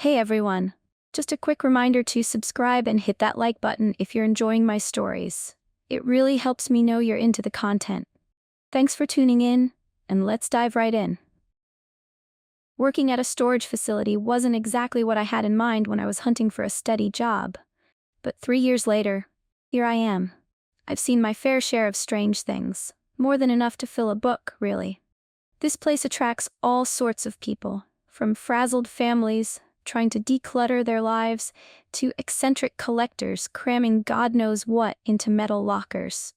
Hey everyone! Just a quick reminder to subscribe and hit that like button if you're enjoying my stories. It really helps me know you're into the content. Thanks for tuning in, and let's dive right in. Working at a storage facility wasn't exactly what I had in mind when I was hunting for a steady job. But 3 years later, here I am. I've seen my fair share of strange things, more than enough to fill a book, really. This place attracts all sorts of people, from frazzled families trying to declutter their lives, to eccentric collectors cramming God knows what into metal lockers.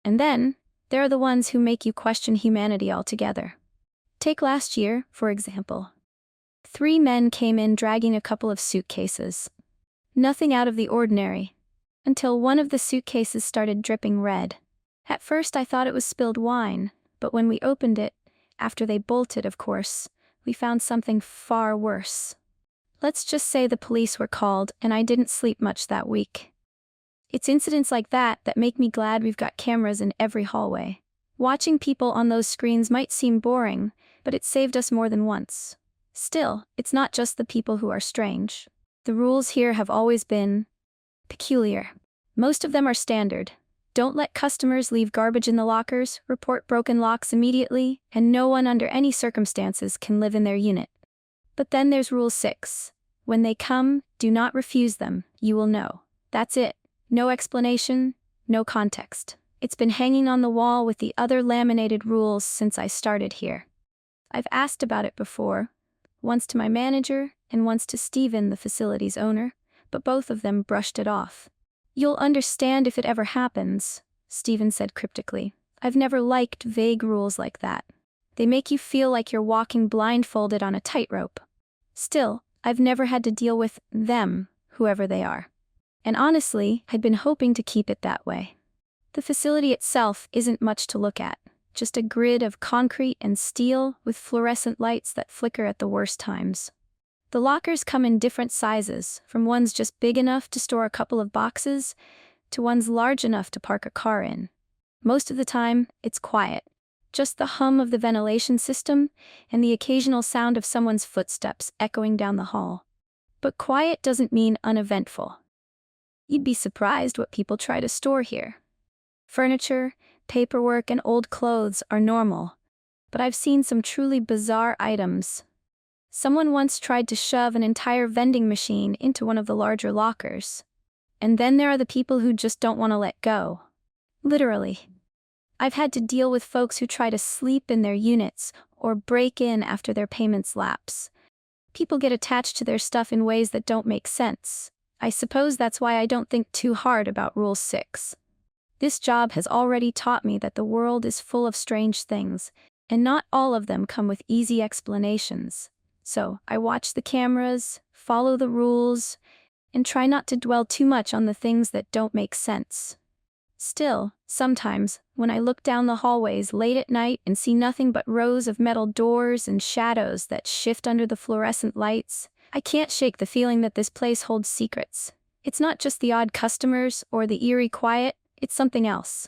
And then, there are the ones who make you question humanity altogether. Take last year, for example. 3 men came in dragging a couple of suitcases. Nothing out of the ordinary, until one of the suitcases started dripping red. At first I thought it was spilled wine, but when we opened it, after they bolted of course, we found something far worse. Let's just say the police were called and I didn't sleep much that week. It's incidents like that that make me glad we've got cameras in every hallway. Watching people on those screens might seem boring, but it saved us more than once. Still, it's not just the people who are strange. The rules here have always been peculiar. Most of them are standard. Don't let customers leave garbage in the lockers, report broken locks immediately, and no one under any circumstances can live in their unit. But then there's Rule 6. When they come, do not refuse them, you will know. That's it. No explanation, no context. It's been hanging on the wall with the other laminated rules since I started here. I've asked about it before, once to my manager and once to Steven, the facility's owner, but both of them brushed it off. You'll understand if it ever happens, Steven said cryptically. I've never liked vague rules like that. They make you feel like you're walking blindfolded on a tightrope. Still, I've never had to deal with them, whoever they are. And honestly, I'd been hoping to keep it that way. The facility itself isn't much to look at, just a grid of concrete and steel with fluorescent lights that flicker at the worst times. The lockers come in different sizes, from ones just big enough to store a couple of boxes, to ones large enough to park a car in. Most of the time, it's quiet. Just the hum of the ventilation system and the occasional sound of someone's footsteps echoing down the hall. But quiet doesn't mean uneventful. You'd be surprised what people try to store here. Furniture, paperwork, and old clothes are normal, but I've seen some truly bizarre items. Someone once tried to shove an entire vending machine into one of the larger lockers. And then there are the people who just don't want to let go. Literally. I've had to deal with folks who try to sleep in their units or break in after their payments lapse. People get attached to their stuff in ways that don't make sense. I suppose that's why I don't think too hard about Rule 6. This job has already taught me that the world is full of strange things, and not all of them come with easy explanations. So I watch the cameras, follow the rules, and try not to dwell too much on the things that don't make sense. Still, sometimes, when I look down the hallways late at night and see nothing but rows of metal doors and shadows that shift under the fluorescent lights, I can't shake the feeling that this place holds secrets. It's not just the odd customers or the eerie quiet, it's something else.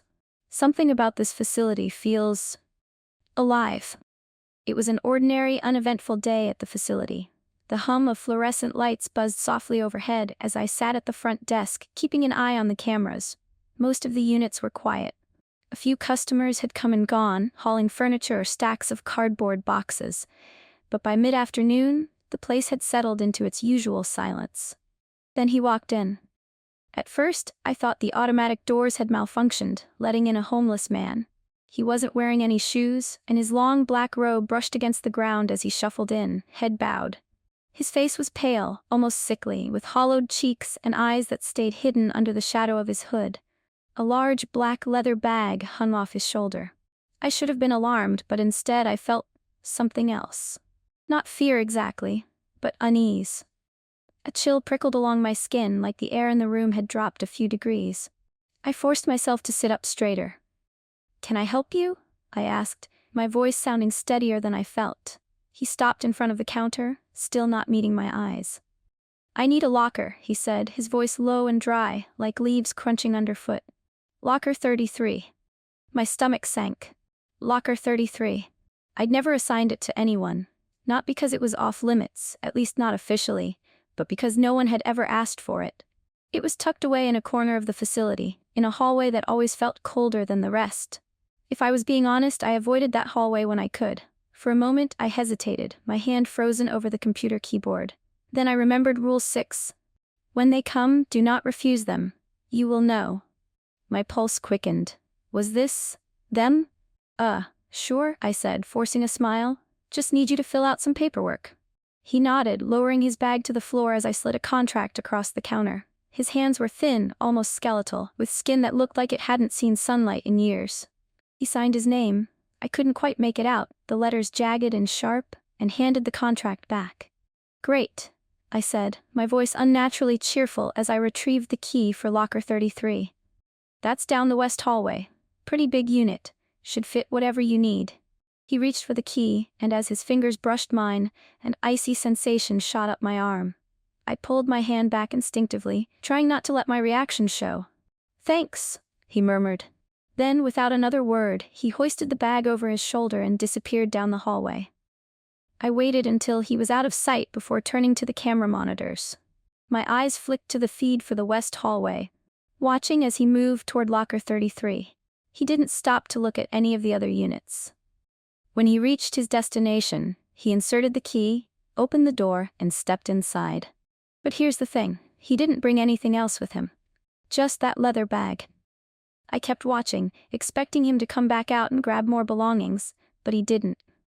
Something about this facility feels alive. It was an ordinary, uneventful day at the facility. The hum of fluorescent lights buzzed softly overhead as I sat at the front desk, keeping an eye on the cameras. Most of the units were quiet. A few customers had come and gone, hauling furniture or stacks of cardboard boxes. But by mid-afternoon, the place had settled into its usual silence. Then he walked in. At first, I thought the automatic doors had malfunctioned, letting in a homeless man. He wasn't wearing any shoes, and his long black robe brushed against the ground as he shuffled in, head bowed. His face was pale, almost sickly, with hollowed cheeks and eyes that stayed hidden under the shadow of his hood. A large black leather bag hung off his shoulder. I should have been alarmed, but instead I felt something else. Not fear exactly, but unease. A chill prickled along my skin like the air in the room had dropped a few degrees. I forced myself to sit up straighter. "Can I help you?" I asked, my voice sounding steadier than I felt. He stopped in front of the counter, still not meeting my eyes. "I need a locker," he said, his voice low and dry, like leaves crunching underfoot. "Locker 33. My stomach sank. Locker 33. I'd never assigned it to anyone. Not because it was off limits, at least not officially, but because no one had ever asked for it. It was tucked away in a corner of the facility, in a hallway that always felt colder than the rest. If I was being honest, I avoided that hallway when I could. For a moment, I hesitated, my hand frozen over the computer keyboard. Then I remembered Rule 6. When they come, do not refuse them. You will know. My pulse quickened. Was this them? Sure, I said, forcing a smile. Just need you to fill out some paperwork. He nodded, lowering his bag to the floor as I slid a contract across the counter. His hands were thin, almost skeletal, with skin that looked like it hadn't seen sunlight in years. He signed his name. I couldn't quite make it out, the letters jagged and sharp, and handed the contract back. Great, I said, my voice unnaturally cheerful as I retrieved the key for locker 33. That's down the west hallway. Pretty big unit. Should fit whatever you need. He reached for the key, and as his fingers brushed mine, an icy sensation shot up my arm. I pulled my hand back instinctively, trying not to let my reaction show. Thanks, he murmured. Then, without another word, he hoisted the bag over his shoulder and disappeared down the hallway. I waited until he was out of sight before turning to the camera monitors. My eyes flicked to the feed for the west hallway, watching as he moved toward locker 33. He didn't stop to look at any of the other units. When he reached his destination, he inserted the key, opened the door, and stepped inside. But here's the thing, he didn't bring anything else with him. Just that leather bag. I kept watching, expecting him to come back out and grab more belongings, but he didn't.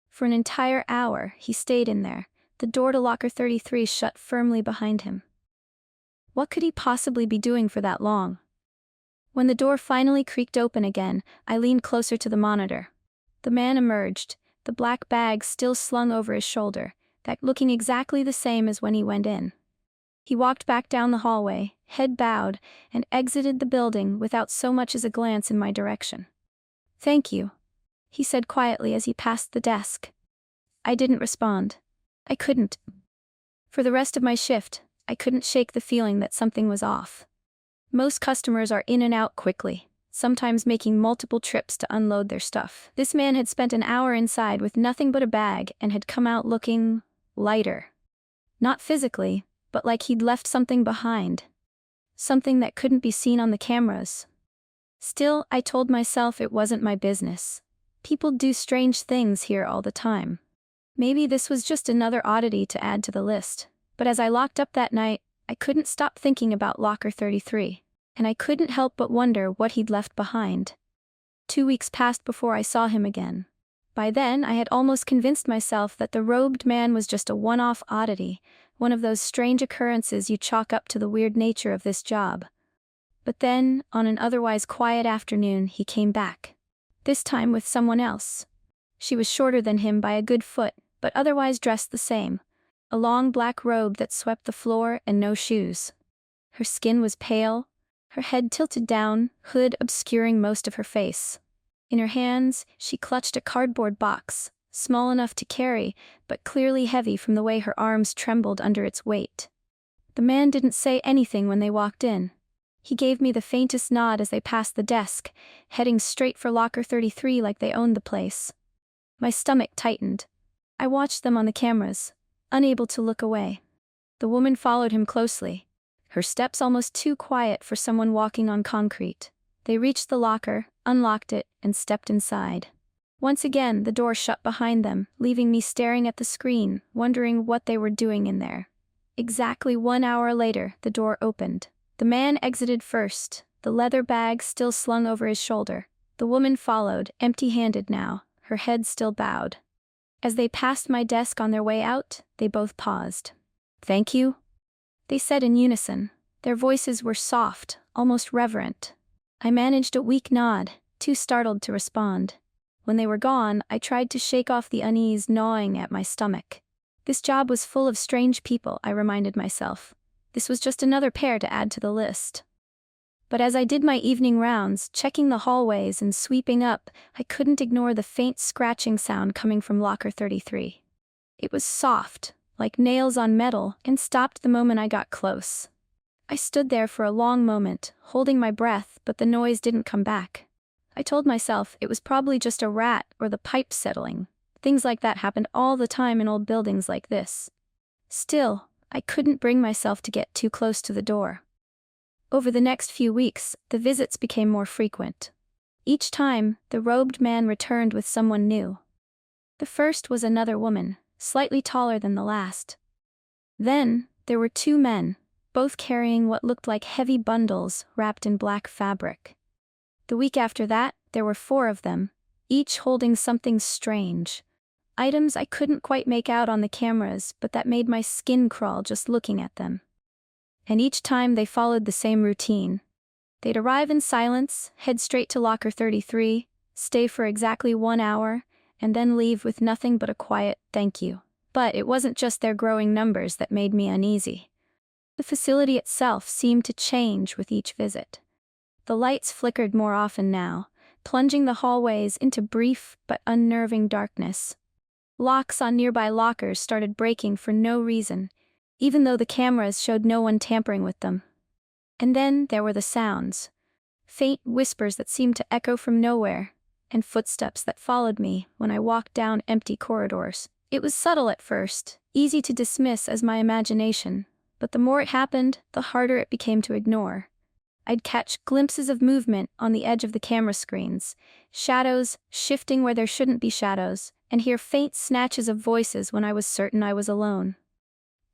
For an entire hour, he stayed in there, the door to locker 33 shut firmly behind him. What could he possibly be doing for that long? When the door finally creaked open again, I leaned closer to the monitor. The man emerged, the black bag still slung over his shoulder, that looking exactly the same as when he went in. He walked back down the hallway, head bowed, and exited the building without so much as a glance in my direction. Thank you, he said quietly as he passed the desk. I didn't respond. I couldn't. For the rest of my shift, I couldn't shake the feeling that something was off. Most customers are in and out quickly, sometimes making multiple trips to unload their stuff. This man had spent an hour inside with nothing but a bag and had come out looking lighter. Not physically, but like he'd left something behind. Something that couldn't be seen on the cameras. Still, I told myself it wasn't my business. People do strange things here all the time. Maybe this was just another oddity to add to the list. But as I locked up that night, I couldn't stop thinking about locker 33. And I couldn't help but wonder what he'd left behind. 2 weeks passed before I saw him again. By then, I had almost convinced myself that the robed man was just a one-off oddity, one of those strange occurrences you chalk up to the weird nature of this job. But then, on an otherwise quiet afternoon, he came back. This time with someone else. She was shorter than him by a good foot, but otherwise dressed the same. A long black robe that swept the floor and no shoes. Her skin was pale, her head tilted down, hood obscuring most of her face. In her hands, she clutched a cardboard box, small enough to carry, but clearly heavy from the way her arms trembled under its weight. The man didn't say anything when they walked in. He gave me the faintest nod as they passed the desk, heading straight for locker 33 like they owned the place. My stomach tightened. I watched them on the cameras, unable to look away. The woman followed him closely, her steps almost too quiet for someone walking on concrete. They reached the locker, unlocked it, and stepped inside. Once again, the door shut behind them, leaving me staring at the screen, wondering what they were doing in there. Exactly 1 hour later, the door opened. The man exited first, the leather bag still slung over his shoulder. The woman followed, empty-handed now, her head still bowed. As they passed my desk on their way out, they both paused. "Thank you," they said in unison. Their voices were soft, almost reverent. I managed a weak nod, too startled to respond. When they were gone, I tried to shake off the unease gnawing at my stomach. This job was full of strange people, I reminded myself. This was just another pair to add to the list. But as I did my evening rounds, checking the hallways and sweeping up, I couldn't ignore the faint scratching sound coming from locker 33. It was soft, like nails on metal, and stopped the moment I got close. I stood there for a long moment, holding my breath, but the noise didn't come back. I told myself it was probably just a rat or the pipe settling. Things like that happened all the time in old buildings like this. Still, I couldn't bring myself to get too close to the door. Over the next few weeks, the visits became more frequent. Each time, the robed man returned with someone new. The first was another woman, slightly taller than the last. Then, there were two men, both carrying what looked like heavy bundles wrapped in black fabric. The week after that, there were four of them, each holding something strange. Items I couldn't quite make out on the cameras, but that made my skin crawl just looking at them. And each time they followed the same routine. They'd arrive in silence, head straight to locker 33, stay for exactly 1 hour, and then leave with nothing but a quiet thank you. But it wasn't just their growing numbers that made me uneasy. The facility itself seemed to change with each visit. The lights flickered more often now, plunging the hallways into brief but unnerving darkness. Locks on nearby lockers started breaking for no reason, even though the cameras showed no one tampering with them. And then there were the sounds. Faint whispers that seemed to echo from nowhere, and footsteps that followed me when I walked down empty corridors. It was subtle at first, easy to dismiss as my imagination, but the more it happened, the harder it became to ignore. I'd catch glimpses of movement on the edge of the camera screens, shadows shifting where there shouldn't be shadows, and hear faint snatches of voices when I was certain I was alone.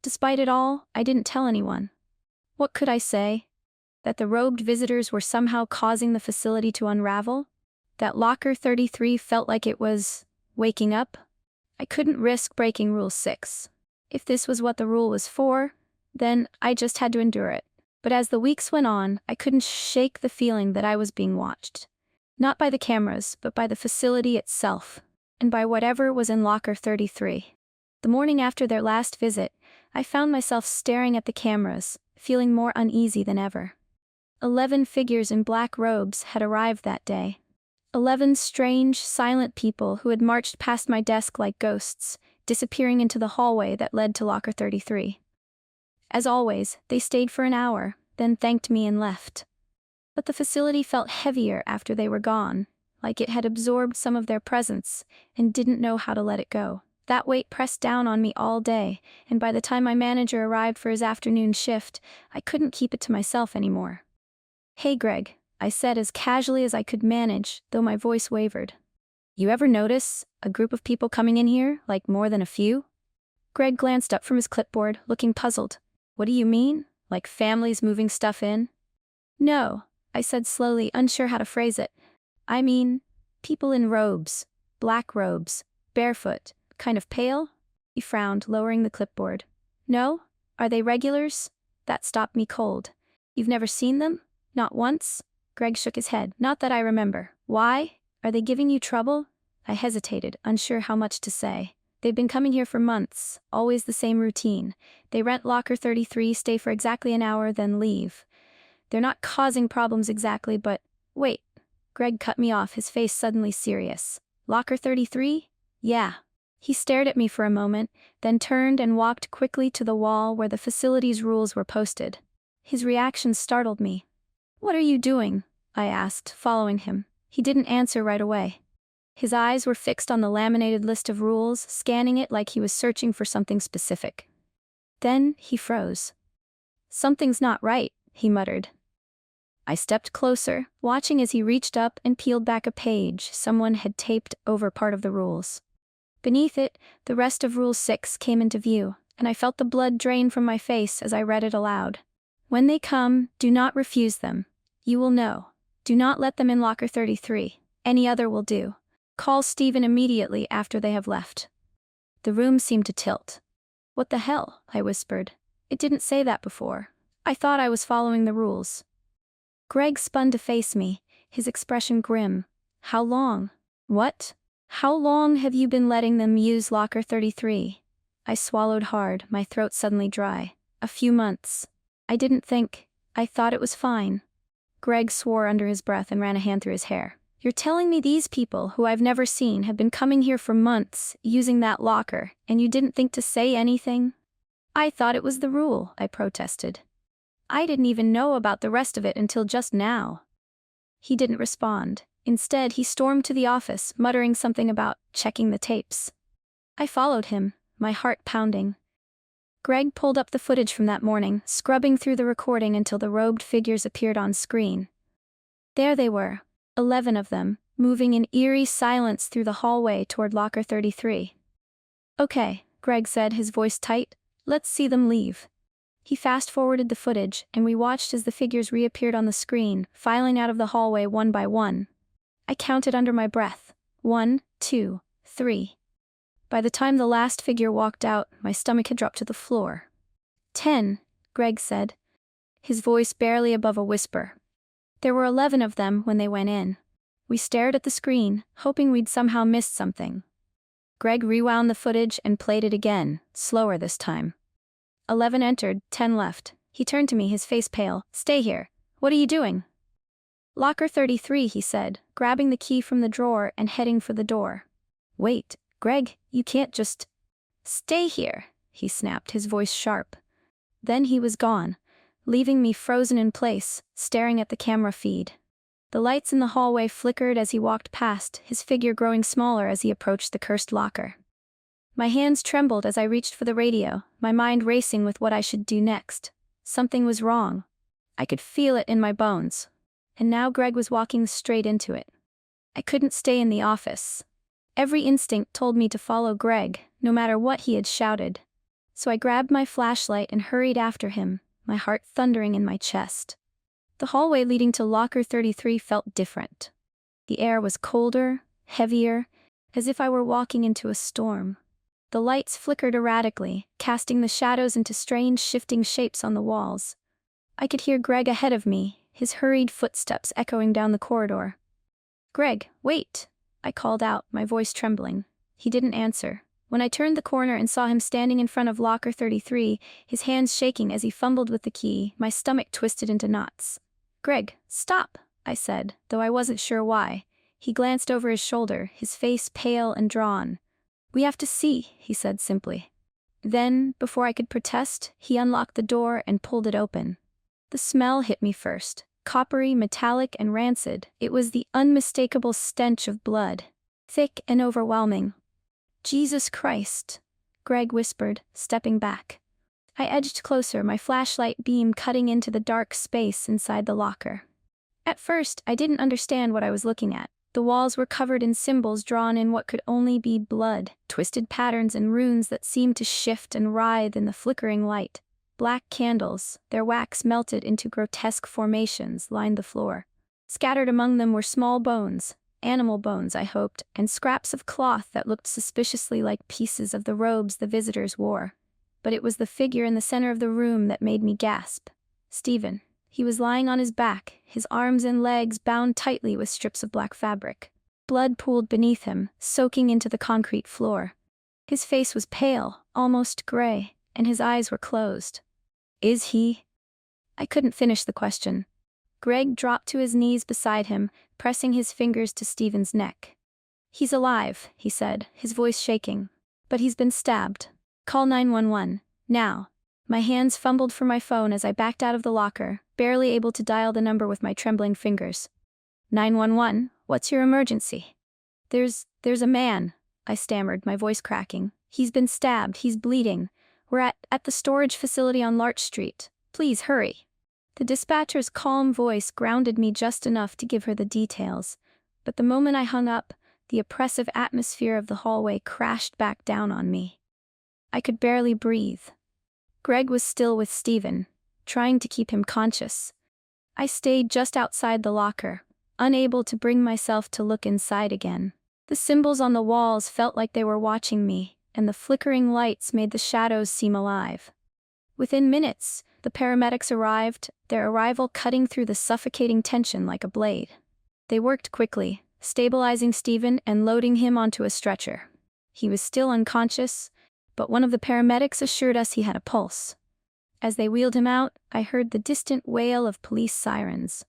Despite it all, I didn't tell anyone. What could I say? That the robed visitors were somehow causing the facility to unravel? That locker 33 felt like it was waking up? I couldn't risk breaking Rule 6. If this was what the rule was for, then I just had to endure it. But as the weeks went on, I couldn't shake the feeling that I was being watched. Not by the cameras, but by the facility itself, and by whatever was in locker 33. The morning after their last visit, I found myself staring at the cameras, feeling more uneasy than ever. 11 figures in black robes had arrived that day. 11 strange, silent people who had marched past my desk like ghosts, disappearing into the hallway that led to locker 33. As always, they stayed for an hour, then thanked me and left. But the facility felt heavier after they were gone, like it had absorbed some of their presence and didn't know how to let it go. That weight pressed down on me all day, and by the time my manager arrived for his afternoon shift, I couldn't keep it to myself anymore. "Hey Greg," I said as casually as I could manage, though my voice wavered. "You ever notice a group of people coming in here, like more than a few?" Greg glanced up from his clipboard, looking puzzled. "What do you mean? Like families moving stuff in?" "No," I said slowly, unsure how to phrase it. "I mean, people in robes, black robes, barefoot, kind of pale?" He frowned, lowering the clipboard. "No? Are they regulars?" That stopped me cold. "You've never seen them? Not once?" Greg shook his head. "Not that I remember." "Why? Are they giving you trouble?" I hesitated, unsure how much to say. "They've been coming here for months, always the same routine. They rent locker 33, stay for exactly an hour, then leave. They're not causing problems exactly, but..." "Wait." Greg cut me off, his face suddenly serious. "Locker 33? Yeah." He stared at me for a moment, then turned and walked quickly to the wall where the facility's rules were posted. His reaction startled me. "What are you doing?" I asked, following him. He didn't answer right away. His eyes were fixed on the laminated list of rules, scanning it like he was searching for something specific. Then he froze. "Something's not right," he muttered. I stepped closer, watching as he reached up and peeled back a page someone had taped over part of the rules. Beneath it, the rest of Rule 6 came into view, and I felt the blood drain from my face as I read it aloud. "When they come, do not refuse them. You will know. Do not let them in locker 33. Any other will do. Call Stephen immediately after they have left." The room seemed to tilt. "What the hell?" I whispered. "It didn't say that before. I thought I was following the rules." Greg spun to face me, his expression grim. "How long?" "What? How long have you been letting them use locker 33? I swallowed hard, my throat suddenly dry. "A few months. I didn't think. I thought it was fine." Greg swore under his breath and ran a hand through his hair. "You're telling me these people, who I've never seen, have been coming here for months, using that locker, and you didn't think to say anything?" "I thought it was the rule," I protested. "I didn't even know about the rest of it until just now." He didn't respond. Instead, he stormed to the office, muttering something about checking the tapes. I followed him, my heart pounding. Greg pulled up the footage from that morning, scrubbing through the recording until the robed figures appeared on screen. There they were, 11 of them, moving in eerie silence through the hallway toward locker 33. "Okay," Greg said, his voice tight, "let's see them leave." He fast-forwarded the footage, and we watched as the figures reappeared on the screen, filing out of the hallway one by one. I counted under my breath. 1, 2, 3. By the time the last figure walked out, my stomach had dropped to the floor. 10, Greg said, his voice barely above a whisper. There were 11 of them when they went in. We stared at the screen, hoping we'd somehow missed something. Greg rewound the footage and played it again, slower this time. 11 entered, 10 left. He turned to me, his face pale. "Stay here. What are you doing?" "Locker 33, he said, grabbing the key from the drawer and heading for the door. "Wait, Greg, you can't just..." "Stay here," he snapped, his voice sharp. Then he was gone, leaving me frozen in place, staring at the camera feed. The lights in the hallway flickered as he walked past, his figure growing smaller as he approached the cursed locker. My hands trembled as I reached for the radio, my mind racing with what I should do next. Something was wrong. I could feel it in my bones. And now Greg was walking straight into it. I couldn't stay in the office. Every instinct told me to follow Greg, no matter what he had shouted. So I grabbed my flashlight and hurried after him, my heart thundering in my chest. The hallway leading to locker 33 felt different. The air was colder, heavier, as if I were walking into a storm. The lights flickered erratically, casting the shadows into strange shifting shapes on the walls. I could hear Greg ahead of me, his hurried footsteps echoing down the corridor. "Greg, wait!" I called out, my voice trembling. He didn't answer. When I turned the corner and saw him standing in front of locker 33, his hands shaking as he fumbled with the key, my stomach twisted into knots. "Greg, stop!" I said, though I wasn't sure why. He glanced over his shoulder, his face pale and drawn. "We have to see," he said simply. Then, before I could protest, he unlocked the door and pulled it open. The smell hit me first. Coppery, metallic, and rancid. It was the unmistakable stench of blood. Thick and overwhelming. "Jesus Christ," Greg whispered, stepping back. I edged closer, my flashlight beam cutting into the dark space inside the locker. At first, I didn't understand what I was looking at. The walls were covered in symbols drawn in what could only be blood, twisted patterns and runes that seemed to shift and writhe in the flickering light. Black candles, their wax melted into grotesque formations, lined the floor. Scattered among them were small bones, animal bones I hoped, and scraps of cloth that looked suspiciously like pieces of the robes the visitors wore. But it was the figure in the center of the room that made me gasp. Stephen. He was lying on his back, his arms and legs bound tightly with strips of black fabric. Blood pooled beneath him, soaking into the concrete floor. His face was pale, almost gray, and his eyes were closed. "Is he?" I couldn't finish the question. Greg dropped to his knees beside him, pressing his fingers to Stephen's neck. "He's alive," he said, his voice shaking. "But he's been stabbed. Call 911, now." My hands fumbled for my phone as I backed out of the locker, barely able to dial the number with my trembling fingers. 911, what's your emergency?" There's a man," I stammered, my voice cracking. "He's been stabbed, he's bleeding. We're at the storage facility on Larch Street. Please hurry." The dispatcher's calm voice grounded me just enough to give her the details, but the moment I hung up, the oppressive atmosphere of the hallway crashed back down on me. I could barely breathe. Greg was still with Stephen, trying to keep him conscious. I stayed just outside the locker, unable to bring myself to look inside again. The symbols on the walls felt like they were watching me, and the flickering lights made the shadows seem alive. Within minutes, the paramedics arrived, their arrival cutting through the suffocating tension like a blade. They worked quickly, stabilizing Stephen and loading him onto a stretcher. He was still unconscious, but one of the paramedics assured us he had a pulse. As they wheeled him out, I heard the distant wail of police sirens.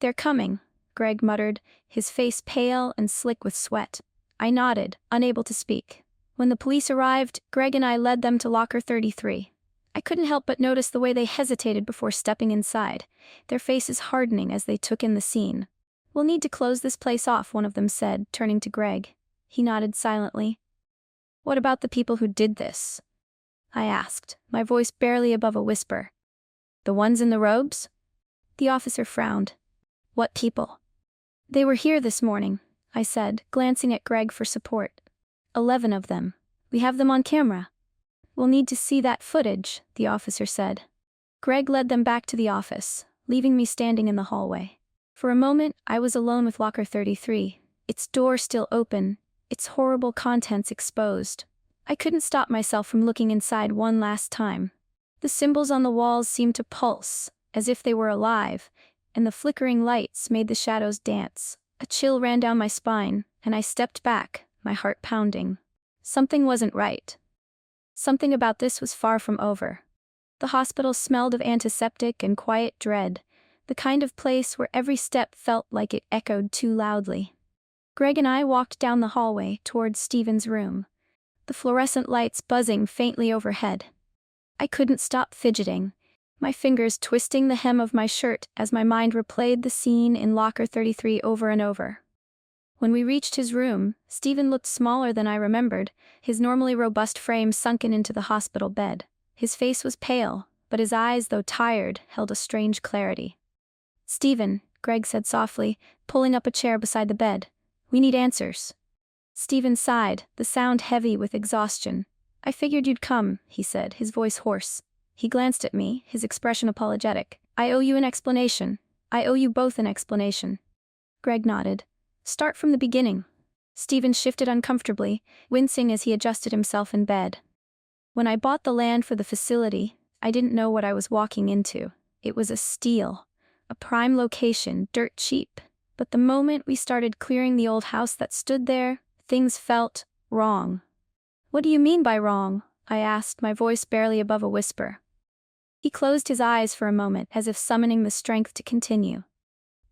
"They're coming," Greg muttered, his face pale and slick with sweat. I nodded, unable to speak. When the police arrived, Greg and I led them to locker 33. I couldn't help but notice the way they hesitated before stepping inside, their faces hardening as they took in the scene. "We'll need to close this place off," one of them said, turning to Greg. He nodded silently. "What about the people who did this?" I asked, my voice barely above a whisper. The ones in the robes? The officer frowned. What people? They were here this morning, I said, glancing at Greg for support. 11 of them. We have them on camera. We'll need to see that footage, the officer said. Greg led them back to the office, leaving me standing in the hallway. For a moment, I was alone with locker 33, its door still open, its horrible contents exposed. I couldn't stop myself from looking inside one last time. The symbols on the walls seemed to pulse, as if they were alive, and the flickering lights made the shadows dance. A chill ran down my spine, and I stepped back, my heart pounding. Something wasn't right. Something about this was far from over. The hospital smelled of antiseptic and quiet dread, the kind of place where every step felt like it echoed too loudly. Greg and I walked down the hallway towards Stephen's room, the fluorescent lights buzzing faintly overhead. I couldn't stop fidgeting, my fingers twisting the hem of my shirt as my mind replayed the scene in locker 33 over and over. When we reached his room, Stephen looked smaller than I remembered, his normally robust frame sunken into the hospital bed. His face was pale, but his eyes, though tired, held a strange clarity. Stephen, Greg said softly, pulling up a chair beside the bed. We need answers. Stephen sighed, the sound heavy with exhaustion. I figured you'd come, he said, his voice hoarse. He glanced at me, his expression apologetic. I owe you an explanation. I owe you both an explanation. Greg nodded. Start from the beginning. Stephen shifted uncomfortably, wincing as he adjusted himself in bed. When I bought the land for the facility, I didn't know what I was walking into. It was a steal. A prime location, dirt cheap. But the moment we started clearing the old house that stood there, things felt wrong. What do you mean by wrong? I asked, my voice barely above a whisper. He closed his eyes for a moment, as if summoning the strength to continue.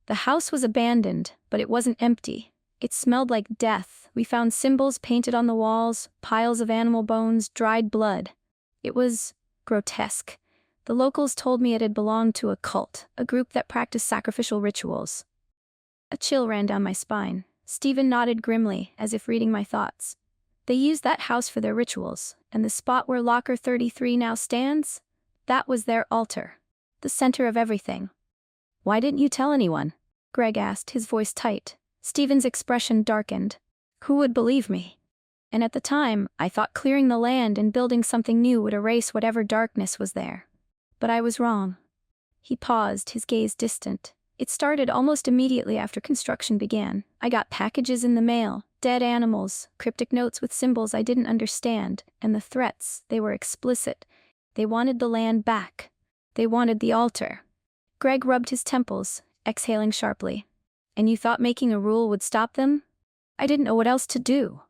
The house was abandoned, but it wasn't empty. It smelled like death. We found symbols painted on the walls, piles of animal bones, dried blood. It was grotesque. The locals told me it had belonged to a cult, a group that practiced sacrificial rituals. A chill ran down my spine. Stephen nodded grimly, as if reading my thoughts. They used that house for their rituals, and the spot where locker 33 now stands? That was their altar. The center of everything. Why didn't you tell anyone? Greg asked, his voice tight. Stephen's expression darkened. Who would believe me? And at the time, I thought clearing the land and building something new would erase whatever darkness was there. But I was wrong. He paused, his gaze distant. It started almost immediately after construction began. I got packages in the mail, dead animals, cryptic notes with symbols I didn't understand, and the threats, they were explicit. They wanted the land back. They wanted the altar. Greg rubbed his temples, exhaling sharply. And you thought making a rule would stop them? I didn't know what else to do.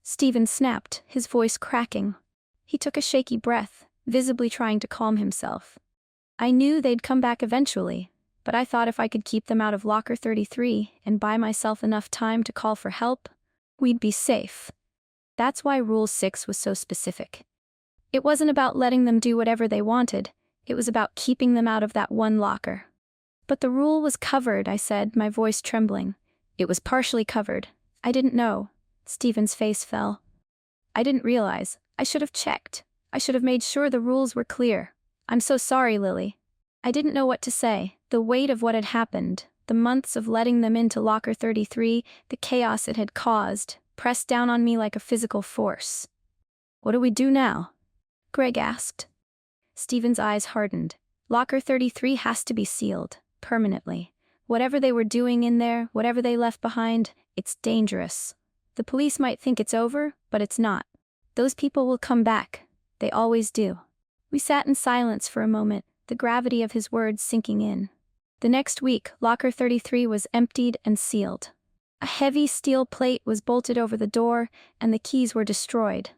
Stephen snapped, his voice cracking. He took a shaky breath, visibly trying to calm himself. I knew they'd come back eventually, but I thought if I could keep them out of locker 33 and buy myself enough time to call for help, we'd be safe. That's why Rule 6 was so specific. It wasn't about letting them do whatever they wanted, it was about keeping them out of that one locker. But the rule was covered, I said, my voice trembling. It was partially covered. I didn't know. Stephen's face fell. I didn't realize. I should have checked. I should have made sure the rules were clear. I'm so sorry, Lily. I didn't know what to say. The weight of what had happened, the months of letting them into locker 33, the chaos it had caused, pressed down on me like a physical force. What do we do now? Greg asked. Stephen's eyes hardened. Locker 33 has to be sealed, permanently. Whatever they were doing in there, whatever they left behind, it's dangerous. The police might think it's over, but it's not. Those people will come back. They always do. We sat in silence for a moment, the gravity of his words sinking in. The next week, locker 33 was emptied and sealed. A heavy steel plate was bolted over the door, and the keys were destroyed.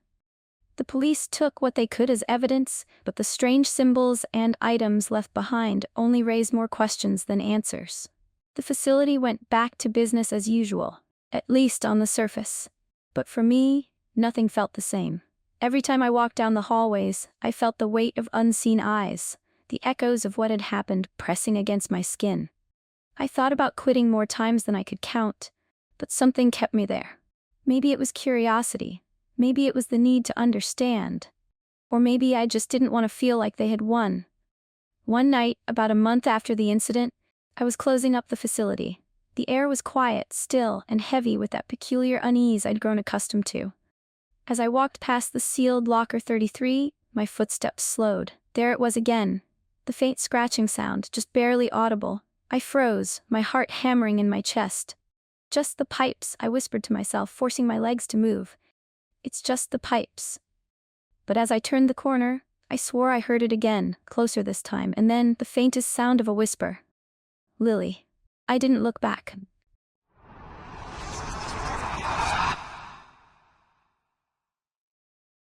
The police took what they could as evidence, but the strange symbols and items left behind only raised more questions than answers. The facility went back to business as usual, at least on the surface. But for me, nothing felt the same. Every time I walked down the hallways, I felt the weight of unseen eyes, the echoes of what had happened pressing against my skin. I thought about quitting more times than I could count, but something kept me there. Maybe it was curiosity. Maybe it was the need to understand. Or maybe I just didn't want to feel like they had won. One night, about a month after the incident, I was closing up the facility. The air was quiet, still, and heavy with that peculiar unease I'd grown accustomed to. As I walked past the sealed locker 33, my footsteps slowed. There it was again. The faint scratching sound, just barely audible. I froze, my heart hammering in my chest. Just the pipes, I whispered to myself, forcing my legs to move. It's just the pipes. But as I turned the corner, I swore I heard it again, closer this time, and then the faintest sound of a whisper. Lily. I didn't look back.